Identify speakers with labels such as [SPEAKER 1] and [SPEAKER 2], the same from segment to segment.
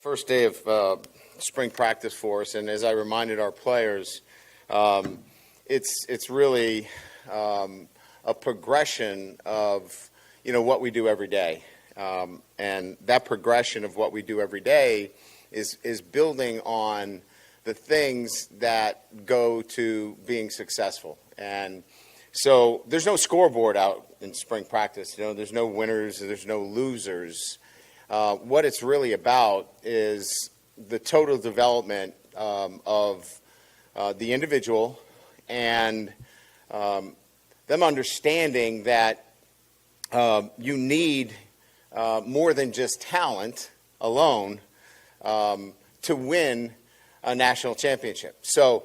[SPEAKER 1] First day of spring practice for us, and as I reminded our players, it's really a progression of what we do every day, and that progression of what we do every day is building on the things that go to being successful. And so there's no scoreboard out in spring practice. There's no winners, there's no losers. What it's really about is the total development of the individual and them understanding that you need more than just talent alone to win a national championship. So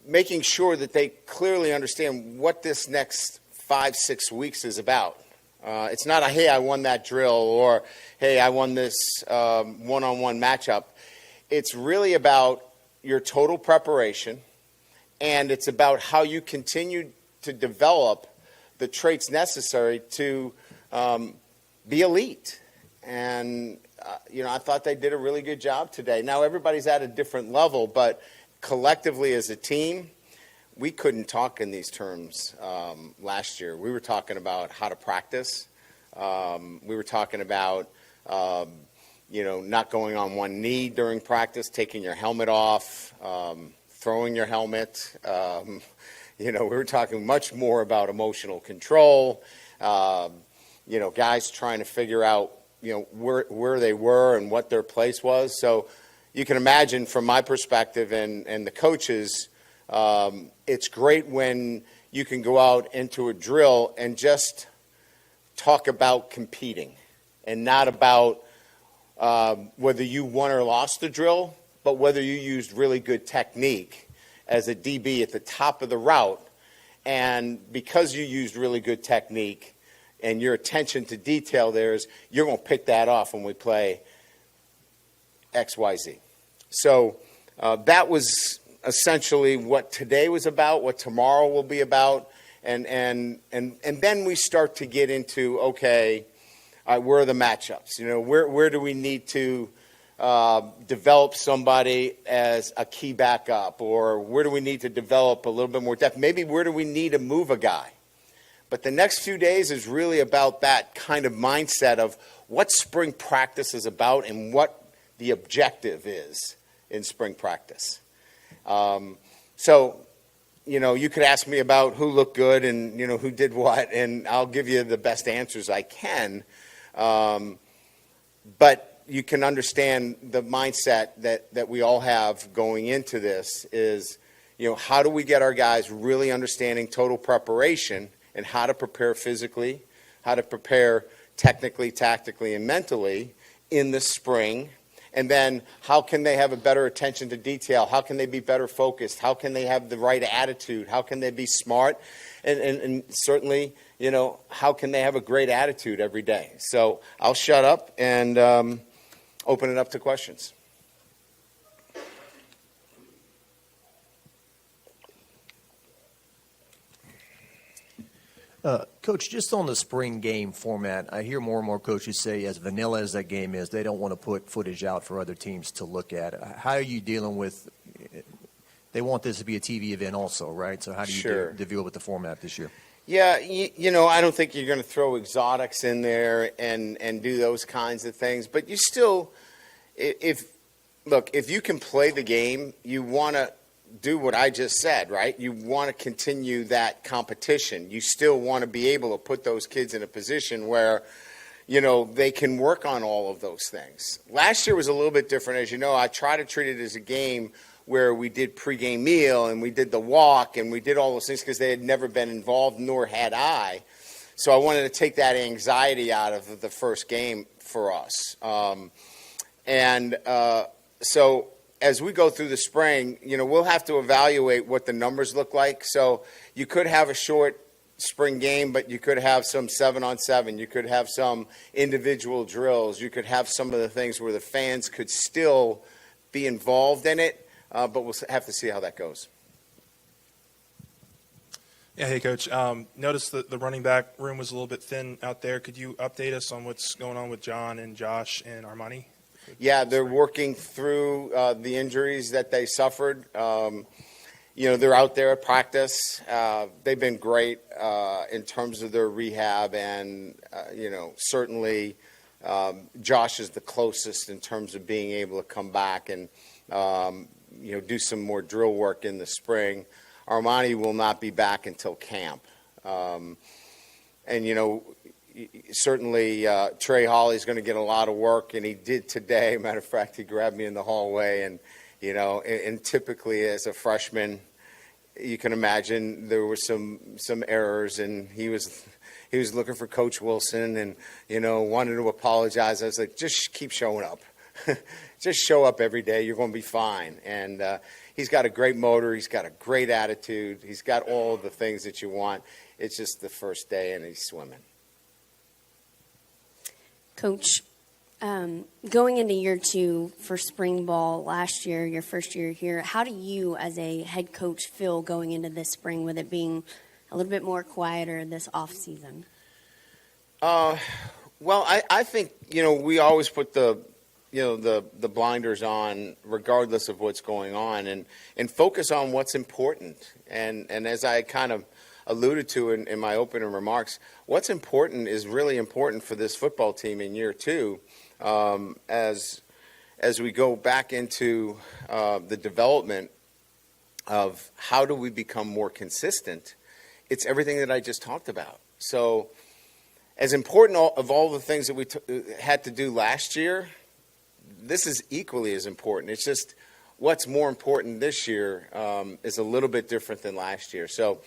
[SPEAKER 1] making sure that they clearly understand what this next 5-6 weeks is about. It's not hey, I won that drill, or, hey, I won this one-on-one matchup. It's really about your total preparation, and it's about how you continue to develop the traits necessary to be elite. And, I thought they did a really good job today. Now, everybody's at a different level, but collectively as a team, we couldn't talk in these terms last year. We were talking about how to practice. We were talking about, not going on one knee during practice, taking your helmet off, throwing your helmet. We were talking much more about emotional control. Guys trying to figure out, where they were and what their place was. So you can imagine from my perspective and the coaches, it's great when you can go out into a drill and just talk about competing and not about whether you won or lost the drill, but whether you used really good technique as a DB at the top of the route. And because you used really good technique and your attention to detail there is, you're going to pick that off when we play XYZ. So that was essentially what today was about, what tomorrow will be about, and then we start to get into, okay, where are the matchups? Where do we need to develop somebody as a key backup, or where do we need to develop a little bit more depth? Maybe where do we need to move a guy? But the next few days is really about that kind of mindset of what spring practice is about and what the objective is in spring practice. So, you could ask me about who looked good and, who did what, and I'll give you the best answers I can. But you can understand the mindset that we all have going into this is, how do we get our guys really understanding total preparation and how to prepare physically, how to prepare technically, tactically, and mentally in the spring. And then how can they have a better attention to detail? How can they be better focused? How can they have the right attitude? How can they be smart? And certainly, how can they have a great attitude every day? So I'll shut up and open it up to questions.
[SPEAKER 2] Coach, just on the spring game format, I hear more and more coaches say, as vanilla as that game is, they don't want to put footage out for other teams to look at. How are you dealing with – they want this to be a TV event also, right? So how do you deal with the format this year?
[SPEAKER 1] Yeah, I don't think you're going to throw exotics in there and do those kinds of things. But you still – if you can play the game, you want to – do what I just said, right? You want to continue that competition. You still want to be able to put those kids in a position where, they can work on all of those things. Last year was a little bit different. As you know, I try to treat it as a game where we did pregame meal and we did the walk and we did all those things because they had never been involved, nor had I. So I wanted to take that anxiety out of the first game for us. So as we go through the spring, we'll have to evaluate what the numbers look like. So you could have a short spring game, but you could have some 7-on-7. You could have some individual drills. You could have some of the things where the fans could still be involved in it, but we'll have to see how that goes.
[SPEAKER 3] Yeah, hey, Coach. Noticed that the running back room was a little bit thin out there. Could you update us on what's going on with John and Josh and Armani?
[SPEAKER 1] Yeah, they're working through the injuries that they suffered. They're out there at practice. They've been great in terms of their rehab, and certainly Josh is the closest in terms of being able to come back and do some more drill work in the spring. Armani will not be back until camp, certainly Trey Hawley's going to get a lot of work, and he did today. Matter of fact, he grabbed me in the hallway, and typically as a freshman, you can imagine there were some errors, and he was looking for Coach Wilson, and wanted to apologize. I was like, just keep showing up, just show up every day. You're going to be fine. And he's got a great motor. He's got a great attitude. He's got all of the things that you want. It's just the first day, and he's swimming.
[SPEAKER 4] Coach, going into year 2 for spring ball last year, your first year here, how do you as a head coach feel going into this spring with it being a little bit more quieter this off season?
[SPEAKER 1] Well, I think, we always put the blinders on regardless of what's going on and focus on what's important. And as I kind of alluded to in my opening remarks, what's important is really important for this football team in year 2. As we go back into the development of how do we become more consistent, it's everything that I just talked about. So as important of all the things that we had to do last year, this is equally as important. It's just what's more important this year is a little bit different than last year. So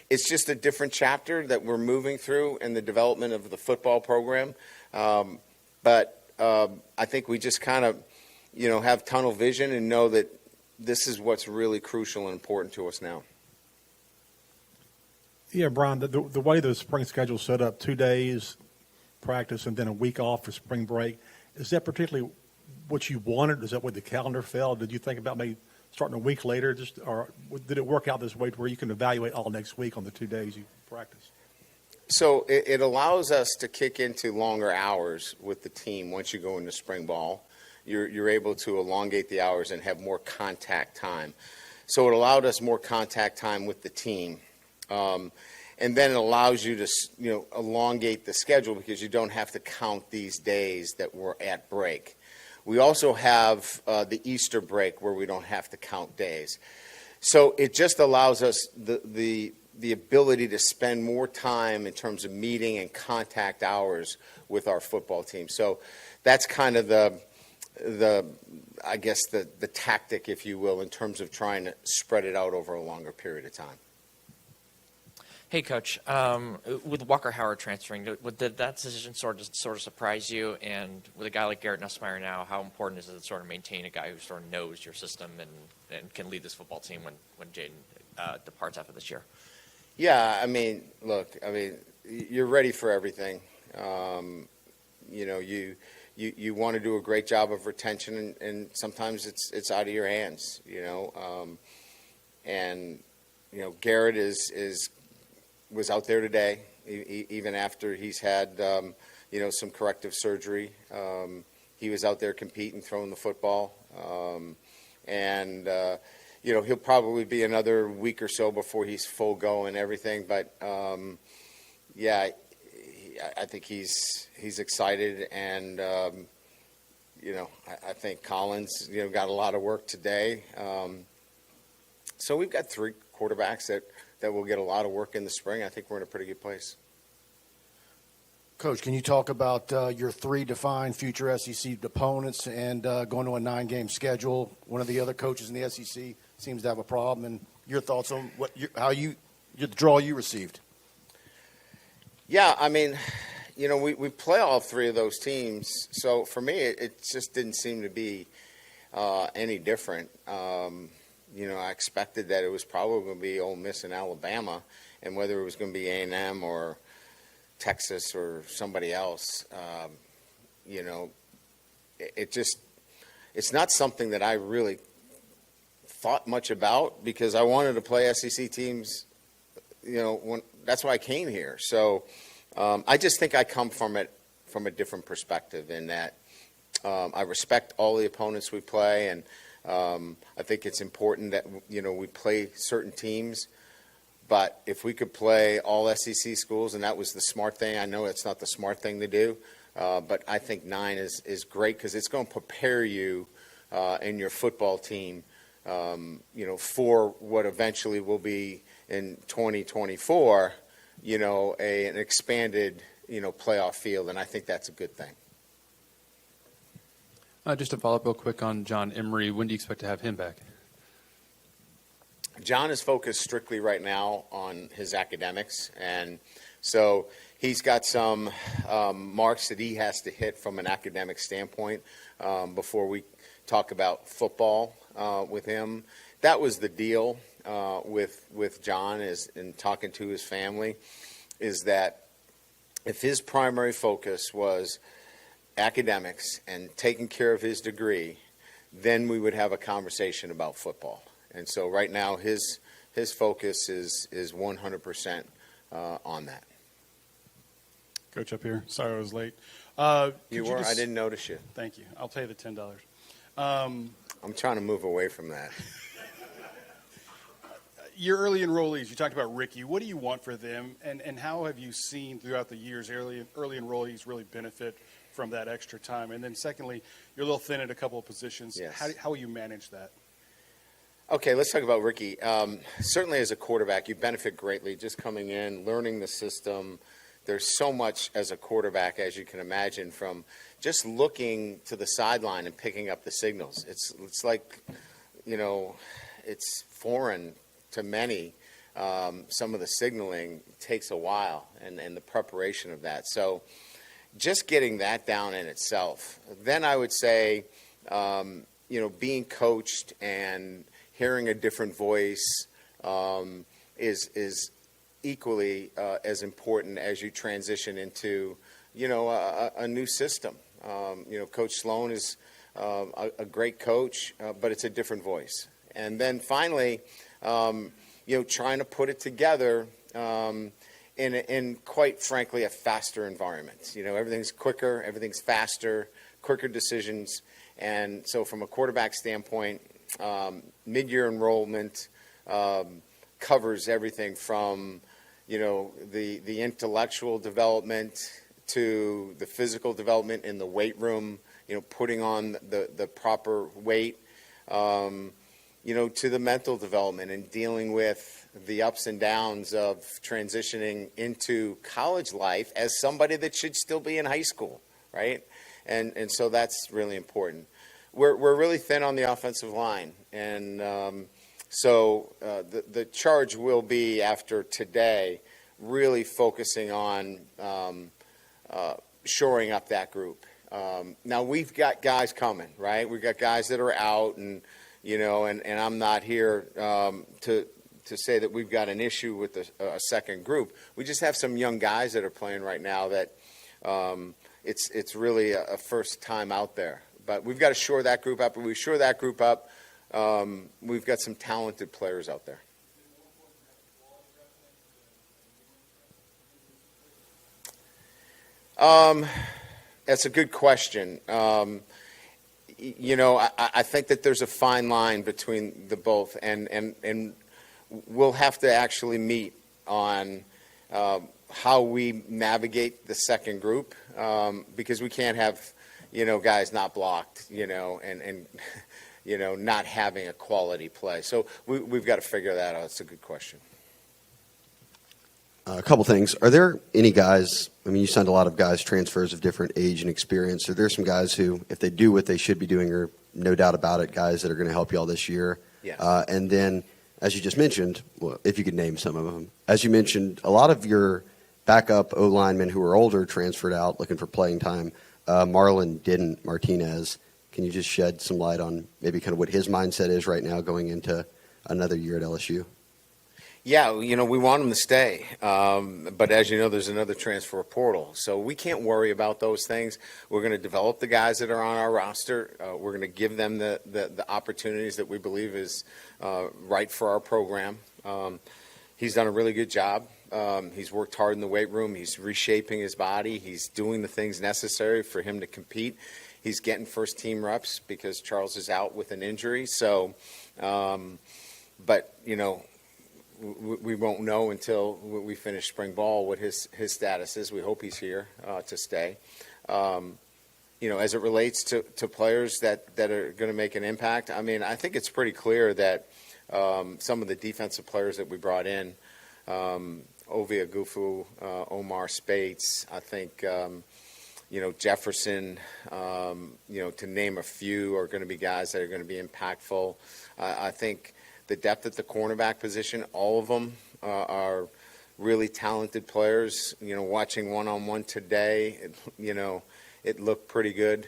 [SPEAKER 1] it's just a different chapter that we're moving through in the development of the football program. But I think we just kind of, have tunnel vision and know that this is what's really crucial and important to us now.
[SPEAKER 5] Yeah, Brian, the way the spring schedule is set up, 2 days practice and then a week off for spring break, is that particularly what you wanted? Is that what the calendar fell? Did you think about maybe starting a week later, or did it work out this way to where you can evaluate all next week on the 2 days you practice?
[SPEAKER 1] So it allows us to kick into longer hours with the team once you go into spring ball. You're able to elongate the hours and have more contact time. So it allowed us more contact time with the team. And then it allows you to, elongate the schedule because you don't have to count these days that we're at break. We also have the Easter break where we don't have to count days. So it just allows us the ability to spend more time in terms of meeting and contact hours with our football team. So that's kind of the tactic, if you will, in terms of trying to spread it out over a longer period of time.
[SPEAKER 6] Hey, Coach. With Walker Howard transferring, did that decision sort of surprise you? And with a guy like Garrett Nussmeier now, how important is it to sort of maintain a guy who sort of knows your system and can lead this football team when Jaden departs after this year?
[SPEAKER 1] Yeah, look, you're ready for everything. You want to do a great job of retention, and sometimes it's out of your hands. Garrett was out there today, even after he's had some corrective surgery. He was out there competing, throwing the football, he'll probably be another week or so before he's full go and everything. But I think he's excited, and I think Collins got a lot of work today. So we've got 3 quarterbacks that will get a lot of work in the spring. I think we're in a pretty good place.
[SPEAKER 7] Coach, can you talk about your 3 defined future SEC opponents and going to a 9-game schedule? One of the other coaches in the SEC seems to have a problem, and your thoughts on the draw you received.
[SPEAKER 1] Yeah, we play all 3 of those teams, so for me it just didn't seem to be any different. I expected that it was probably going to be Ole Miss and Alabama, and whether it was going to be A&M or Texas or somebody else, it's not something that I really thought much about because I wanted to play SEC teams, that's why I came here. So I just think I come from it from a different perspective in that I respect all the opponents we play, and I think it's important that, we play certain teams. But if we could play all SEC schools, and that was the smart thing, I know it's not the smart thing to do, but I think 9 is great because it's going to prepare you and your football team, for what eventually will be in 2024, an expanded, playoff field, and I think that's a good thing.
[SPEAKER 8] Just to follow up real quick on John Emery, when do you expect to have him back?
[SPEAKER 1] John is focused strictly right now on his academics, and so he's got some marks that he has to hit from an academic standpoint before we talk about football with him. That was the deal with John, is in talking to his family, is that if his primary focus was academics and taking care of his degree, then we would have a conversation about football. And so right now his focus is 100% on that.
[SPEAKER 9] Coach up here. Sorry I was late.
[SPEAKER 1] You were? I didn't notice you.
[SPEAKER 9] Thank you. I'll pay the $10.
[SPEAKER 1] I'm trying to move away from that.
[SPEAKER 9] Your early enrollees, you talked about Ricky. What do you want for them, and how have you seen throughout the years early enrollees really benefit from that extra time? And then secondly, you're a little thin at a couple of positions.
[SPEAKER 1] Yes.
[SPEAKER 9] How will you manage that?
[SPEAKER 1] Okay, let's talk about Ricky. Certainly as a quarterback, you benefit greatly just coming in, learning the system. There's so much as a quarterback, as you can imagine, from just looking to the sideline and picking up the signals. It's like, it's foreign to many. Some of the signaling takes a while, and the preparation of that. So just getting that down in itself. Then I would say, being coached and hearing a different voice is equally as important as you transition into, a new system. Coach Sloan is a great coach, but it's a different voice. And then finally, trying to put it together in quite frankly a faster environment. Everything's quicker, everything's faster, quicker decisions. And so from a quarterback standpoint, mid-year enrollment covers everything from, the intellectual development to the physical development in the weight room, putting on the proper weight, to the mental development and dealing with the ups and downs of transitioning into college life as somebody that should still be in high school, right? And so that's really important. We're really thin on the offensive line, and so the charge will be after today really focusing on shoring up that group. Now we've got guys coming, right? We've got guys that are out, and and I'm not here to say that we've got an issue with a second group. We just have some young guys that are playing right now that it's really a first time out there. But we've got to shore that group up. When we shore that group up, we've got some talented players out there. That's a good question. I think that there's a fine line between the both, and we'll have to actually meet on how we navigate the second group, because we can't have guys not blocked, and not having a quality play. So we've got to figure that out. It's a good question.
[SPEAKER 10] A couple things. Are there any guys, you signed a lot of guys, transfers of different age and experience. Are there some guys who, if they do what they should be doing, are no doubt about it, guys that are going to help you all this year?
[SPEAKER 1] Yes.
[SPEAKER 10] And then, as you just mentioned, well, if you could name some of them, as you mentioned, a lot of your backup O-linemen who are older transferred out looking for playing time. Marlon didn't, Martinez. Can you just shed some light on maybe kind of what his mindset is right now going into another year at LSU?
[SPEAKER 1] Yeah, we want him to stay. But as you know, there's another transfer portal. So we can't worry about those things. We're going to develop the guys that are on our roster. We're going to give them the opportunities that we believe is right for our program. He's done a really good job. He's worked hard in the weight room. He's reshaping his body. He's doing the things necessary for him to compete. he's getting first team reps because Charles is out with an injury. So, but we won't know until we finish spring ball what his status is. We hope he's here to stay. As it relates to players that are going to make an impact, I mean, I think it's pretty clear that some of the defensive players that we brought in, Ovia Gufu, Omar Spates, I think, Jefferson, to name a few, are going to be guys that are going to be impactful. I think the depth at the cornerback position, all of them are really talented players. Watching one-on-one today, it looked pretty good.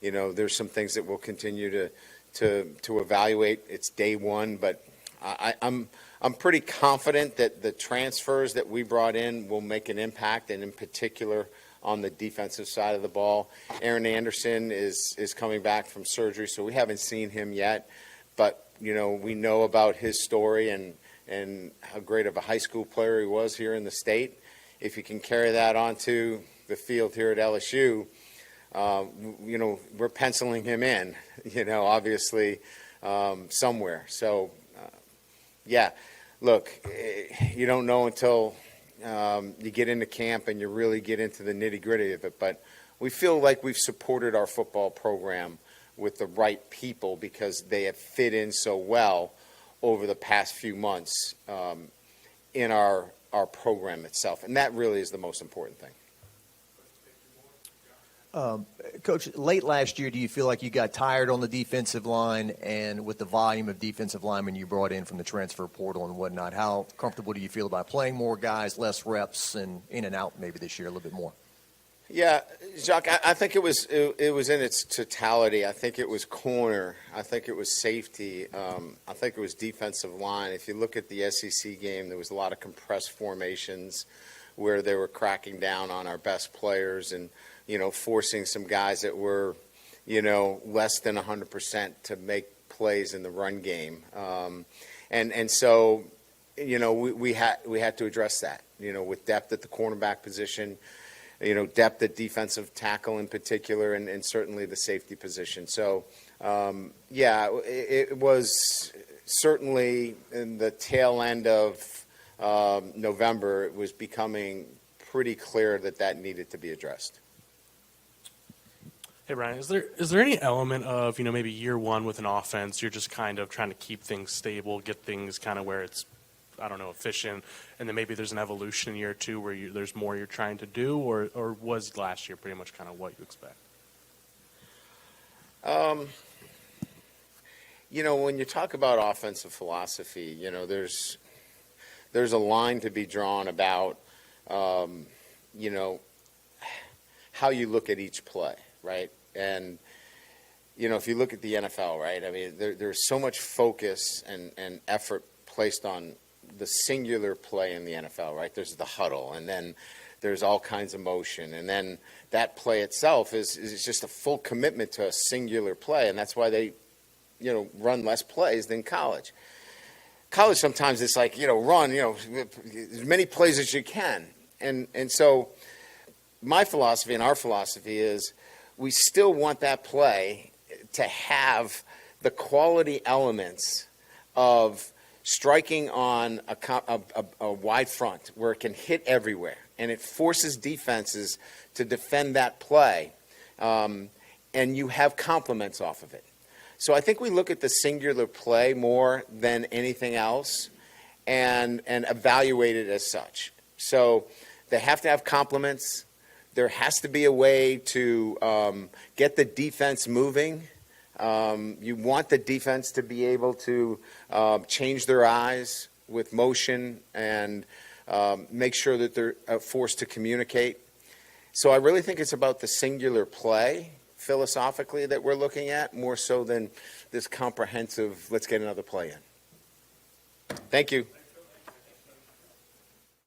[SPEAKER 1] There's some things that we'll continue to evaluate. It's day one, but I'm pretty confident that the transfers that we brought in will make an impact, and in particular on the defensive side of the ball. Aaron Anderson is coming back from surgery, so we haven't seen him yet, but we know about his story and how great of a high school player he was here in the state. If you can carry that onto the field here at LSU, we're penciling him in, obviously somewhere. So, look, you don't know until you get into camp and you really get into the nitty-gritty of it. But we feel like we've supported our football program with the right people because they have fit in so well over the past few months in our program itself. And that really is the most important thing.
[SPEAKER 2] Coach, late last year, do you feel like you got tired on the defensive line, and with the volume of defensive linemen you brought in from the transfer portal and whatnot, how comfortable do you feel about playing more guys, less reps, and in and out maybe this year a little bit more?
[SPEAKER 1] Yeah, Jacques, I think it was in its totality. I think it was corner. I think it was safety. I think it was defensive line. If you look at the SEC game, there was a lot of compressed formations where they were cracking down on our best players and forcing some guys that were, less than 100% to make plays in the run game. And so, we had to address that, with depth at the cornerback position, depth at defensive tackle in particular, and certainly the safety position. So, it was certainly in the tail end of November, it was becoming pretty clear that needed to be addressed.
[SPEAKER 11] Hey, Brian, is there any element of, maybe year one with an offense, you're just kind of trying to keep things stable, get things kind of where it's, efficient, and then maybe there's an evolution in year two where there's more you're trying to do, or was last year pretty much kind of what you expect?
[SPEAKER 1] When you talk about offensive philosophy, there's a line to be drawn about, how you look at each play, right? And, if you look at the NFL, right, I mean, there's so much focus and effort placed on the singular play in the NFL, right? There's the huddle, and then there's all kinds of motion, and then that play itself is just a full commitment to a singular play, and that's why they, run less plays than college. College sometimes it's like, run, as many plays as you can. And so my philosophy and our philosophy is we still want that play to have the quality elements of striking on a wide front where it can hit everywhere, and it forces defenses to defend that play, and you have complements off of it. So I think we look at the singular play more than anything else and evaluate it as such. So they have to have complements. There has to be a way to get the defense moving. You want the defense to be able to change their eyes with motion and make sure that they're forced to communicate. So I really think it's about the singular play philosophically that we're looking at, more so than this comprehensive, let's get another play in. Thank you.